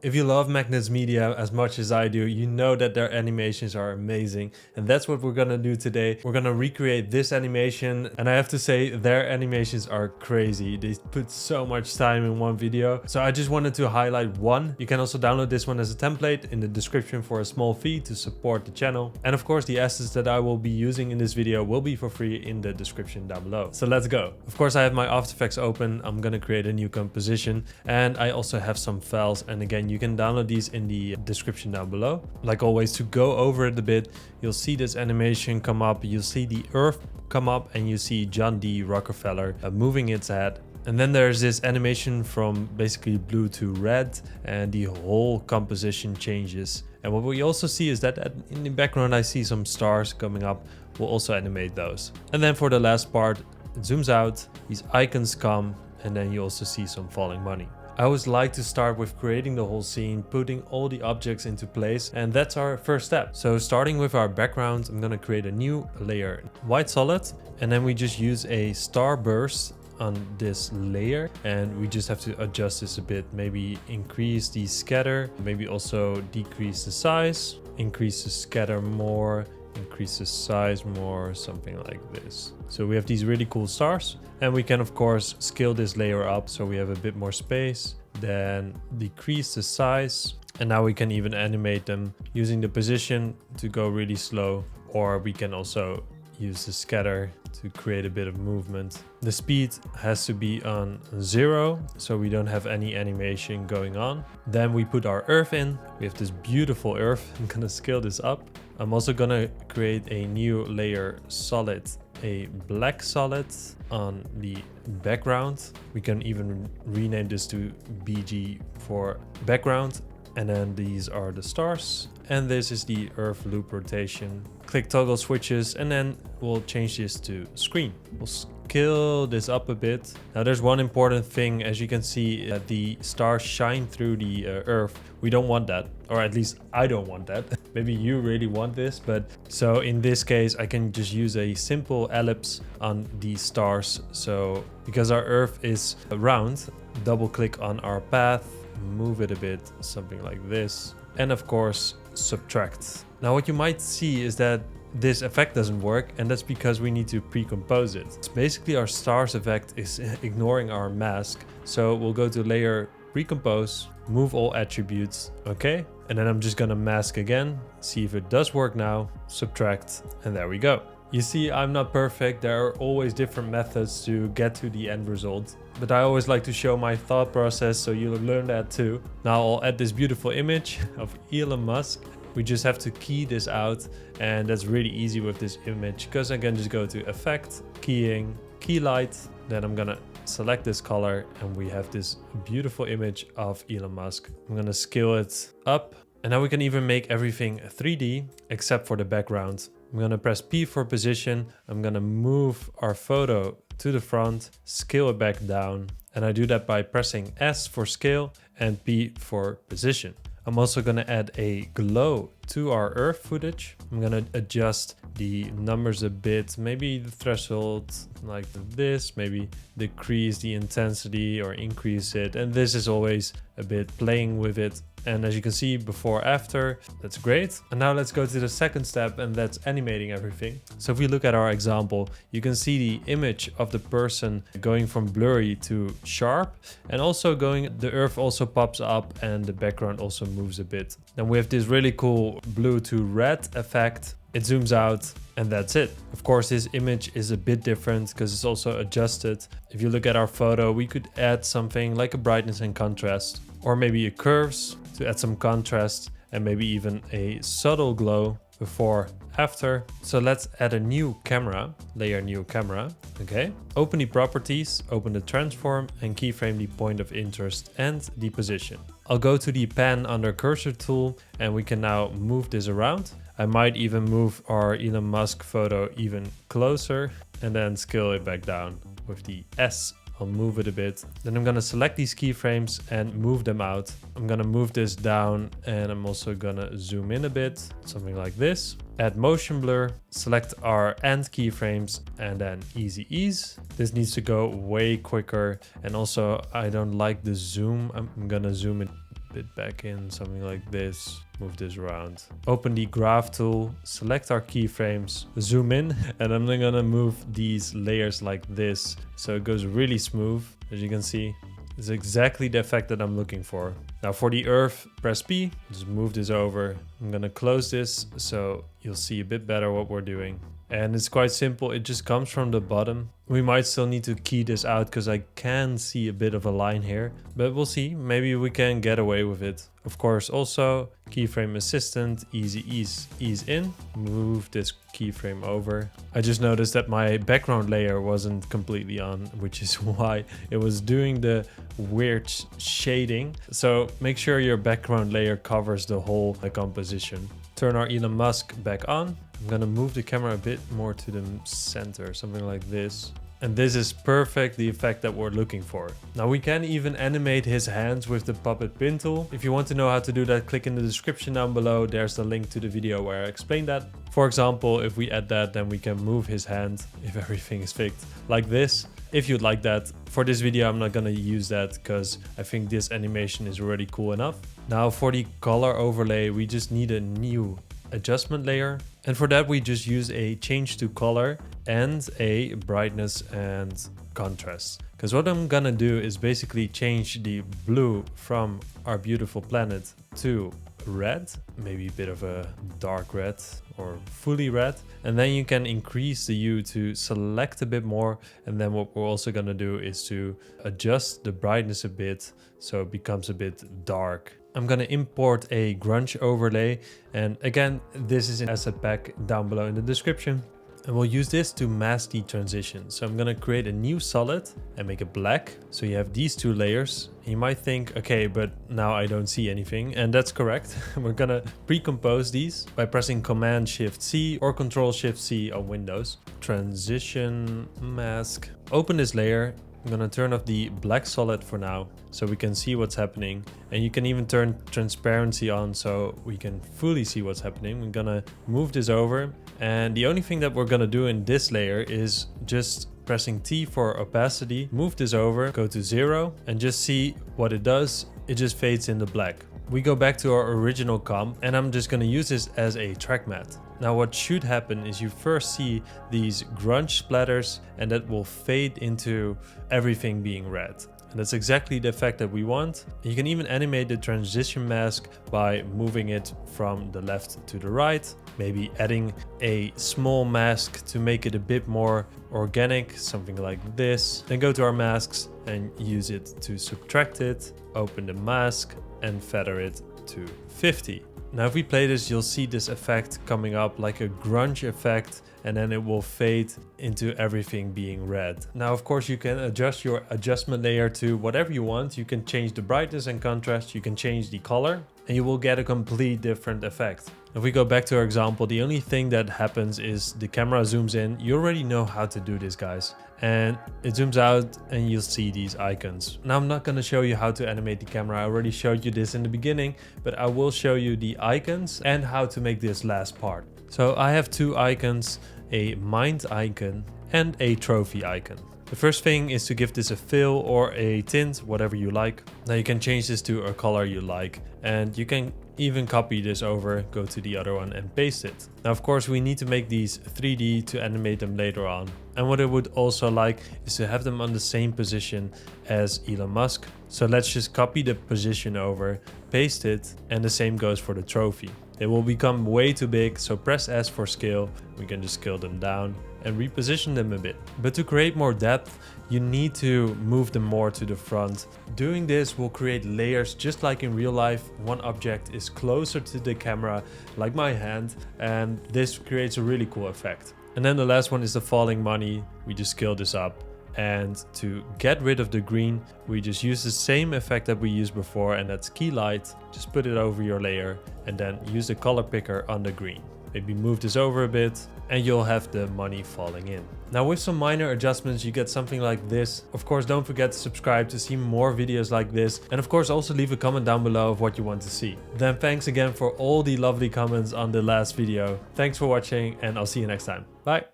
If you love Magnates Media as much as I do, you know that their animations are amazing. And that's what we're gonna do today. We're gonna recreate this animation. And I have to say, their animations are crazy. They put so much time in one video. So I just wanted to highlight one. You can also download this one as a template in the description for a small fee to support the channel. And of course, the assets that I will be using in this video will be for free in the description down below. So let's go. Of course, I have my After Effects open. I'm gonna create a new composition. And I also have some files. And again, you can download these in the description down below. Like always, to go over it a bit, you'll see this animation come up, you'll see the earth come up, and you see John D. Rockefeller moving its head. And then there's this animation from basically blue to red, and the whole composition changes. And what we also see is that in the background I see some stars coming up. We'll also animate those. And then for the last part, it zooms out, these icons come, and then you also see some falling money. I always like to start with creating the whole scene, putting all the objects into place, and that's our first step. So starting with our background, I'm gonna create a new layer, white solid, and then we just use a starburst on this layer, and we just have to adjust this a bit. Maybe increase the scatter, maybe also decrease the size, increase the scatter more, increase the size more, something like this. So we have these really cool stars, and we can of course scale this layer up so we have a bit more space, then decrease the size, and now we can even animate them using the position to go really slow, or we can also use the scatter to create a bit of movement. The speed has to be on 0, so we don't have any animation going on. Then we put our earth in. We have this beautiful earth. I'm gonna scale this up. I'm also gonna create a new layer solid, a black solid on the background. We can even rename this to BG for background. And then these are the stars. And this is the earth loop rotation. Click toggle switches, and then we'll change this to screen. We'll scale this up a bit. Now there's one important thing, as you can see, that the stars shine through the earth. We don't want that, or at least I don't want that. Maybe you really want this, but so in this case, I can just use a simple ellipse on the stars. So because our earth is round, double click on our path, move it a bit, something like this, and of course subtract. Now what you might see is that this effect doesn't work, and that's because we need to pre-compose it. It's basically our stars effect is ignoring our mask. So we'll go to layer, pre-compose, move all attributes, okay, and then I'm just gonna mask again, see if it does work now, subtract, and there we go. You see, I'm not perfect. There are always different methods to get to the end result, but I always like to show my thought process, so you'll learn that too. Now I'll add this beautiful image of Elon Musk. We just have to key this out, and that's really easy with this image because I can just go to Effect, Keying, Key Light, then I'm gonna select this color, and we have this beautiful image of Elon Musk. I'm gonna scale it up, and now we can even make everything 3D except for the background. I'm gonna press P for position. I'm gonna move our photo to the front, scale it back down. And I do that by pressing S for scale and P for position. I'm also gonna add a glow to our earth footage. I'm gonna adjust the numbers a bit, maybe the threshold like this, maybe decrease the intensity or increase it. And this is always a bit playing with it. And as you can see, before, after, that's great. And now let's go to the second step, and that's animating everything. So if we look at our example, you can see the image of the person going from blurry to sharp, and also the earth also pops up and the background also moves a bit. Then we have this really cool blue to red effect. It zooms out, and that's it. Of course, this image is a bit different because it's also adjusted. If you look at our photo, we could add something like a brightness and contrast, or maybe a curves to add some contrast, and maybe even a subtle glow before, after. So let's add a new camera, layer new camera, okay? Open the properties, open the transform, and keyframe the point of interest and the position. I'll go to the pen under cursor tool, and we can now move this around. I might even move our Elon Musk photo even closer, and then scale it back down with the S. I'll move it a bit. Then I'm gonna select these keyframes and move them out. I'm gonna move this down, and I'm also gonna zoom in a bit, something like this. Add motion blur, select our end keyframes, and then easy ease. This needs to go way quicker. And also I don't like the zoom. I'm gonna zoom it bit back in, something like this. Move this around. Open the graph tool, select our keyframes, zoom in, and I'm then gonna move these layers like this so it goes really smooth. As you can see, it's exactly the effect that I'm looking for. Now for the earth, press P, just move this over. I'm gonna close this so you'll see a bit better what we're doing. And it's quite simple, it just comes from the bottom. We might still need to key this out because I can see a bit of a line here, but we'll see, maybe we can get away with it. Of course, also keyframe assistant, easy ease in, move this keyframe over. I just noticed that my background layer wasn't completely on, which is why it was doing the weird shading. So make sure your background layer covers the whole composition. Turn our Elon Musk back on. I'm gonna move the camera a bit more to the center, something like this. And this is perfect, the effect that we're looking for. Now we can even animate his hands with the puppet pin tool. If you want to know how to do that, click in the description down below. There's the link to the video where I explained that. For example, if we add that, then we can move his hand if everything is fixed like this. If you'd like that. For this video, I'm not gonna use that because I think this animation is already cool enough. Now for the color overlay, we just need a new adjustment layer. And for that, we just use a change to color and a brightness and contrast. Because what I'm gonna do is basically change the blue from our beautiful planet to red, maybe a bit of a dark red or fully red. And then you can increase the hue to select a bit more. And then what we're also gonna do is to adjust the brightness a bit so it becomes a bit dark. I'm gonna import a grunge overlay, and again, this is an asset pack down below in the description. And we'll use this to mask the transition. So I'm gonna create a new solid and make it black. So you have these two layers. You might think, okay, but now I don't see anything. And that's correct. We're gonna pre-compose these by pressing Command-Shift-C or Control-Shift-C on Windows. Transition mask. Open this layer. I'm gonna turn off the black solid for now so we can see what's happening. And you can even turn transparency on so we can fully see what's happening. I'm gonna move this over. And the only thing that we're gonna do in this layer is just pressing T for opacity, move this over, go to 0 and just see what it does. It just fades into black. We go back to our original comp and I'm just gonna use this as a track matte. Now what should happen is you first see these grunge splatters and that will fade into everything being red. And that's exactly the effect that we want. You can even animate the transition mask by moving it from the left to the right. Maybe adding a small mask to make it a bit more organic, something like this. Then go to our masks and use it to subtract it. Open the mask and feather it to 50. Now if we play this, you'll see this effect coming up like a grunge effect, and then it will fade into everything being red. Now of course you can adjust your adjustment layer to whatever you want. You can change the brightness and contrast, you can change the color, and you will get a complete different effect. If we go back to our example, the only thing that happens is the camera zooms in. You already know how to do this, guys. And it zooms out and you'll see these icons. Now I'm not going to show you how to animate the camera. I already showed you this in the beginning, but I will show you the icons and how to make this last part. So I have two icons, a mind icon and a trophy icon. The first thing is to give this a fill or a tint, whatever you like. Now you can change this to a color you like, and you can even copy this over, go to the other one and paste it. Now of course we need to make these 3D to animate them later on. And what I would also like is to have them on the same position as Elon Musk. So let's just copy the position over, paste it, and the same goes for the trophy. They will become way too big, so press S for scale. We can just scale them down and reposition them a bit. But to create more depth, you need to move them more to the front. Doing this will create layers just like in real life. One object is closer to the camera, like my hand, and this creates a really cool effect. And then the last one is the falling money. We just scale this up. And to get rid of the green, we just use the same effect that we used before, and that's key light. Just put it over your layer and then use the color picker on the green. Maybe move this over a bit and you'll have the money falling in. Now with some minor adjustments, you get something like this. Of course, don't forget to subscribe to see more videos like this. And of course, also leave a comment down below of what you want to see. Then thanks again for all the lovely comments on the last video. Thanks for watching and I'll see you next time. Bye.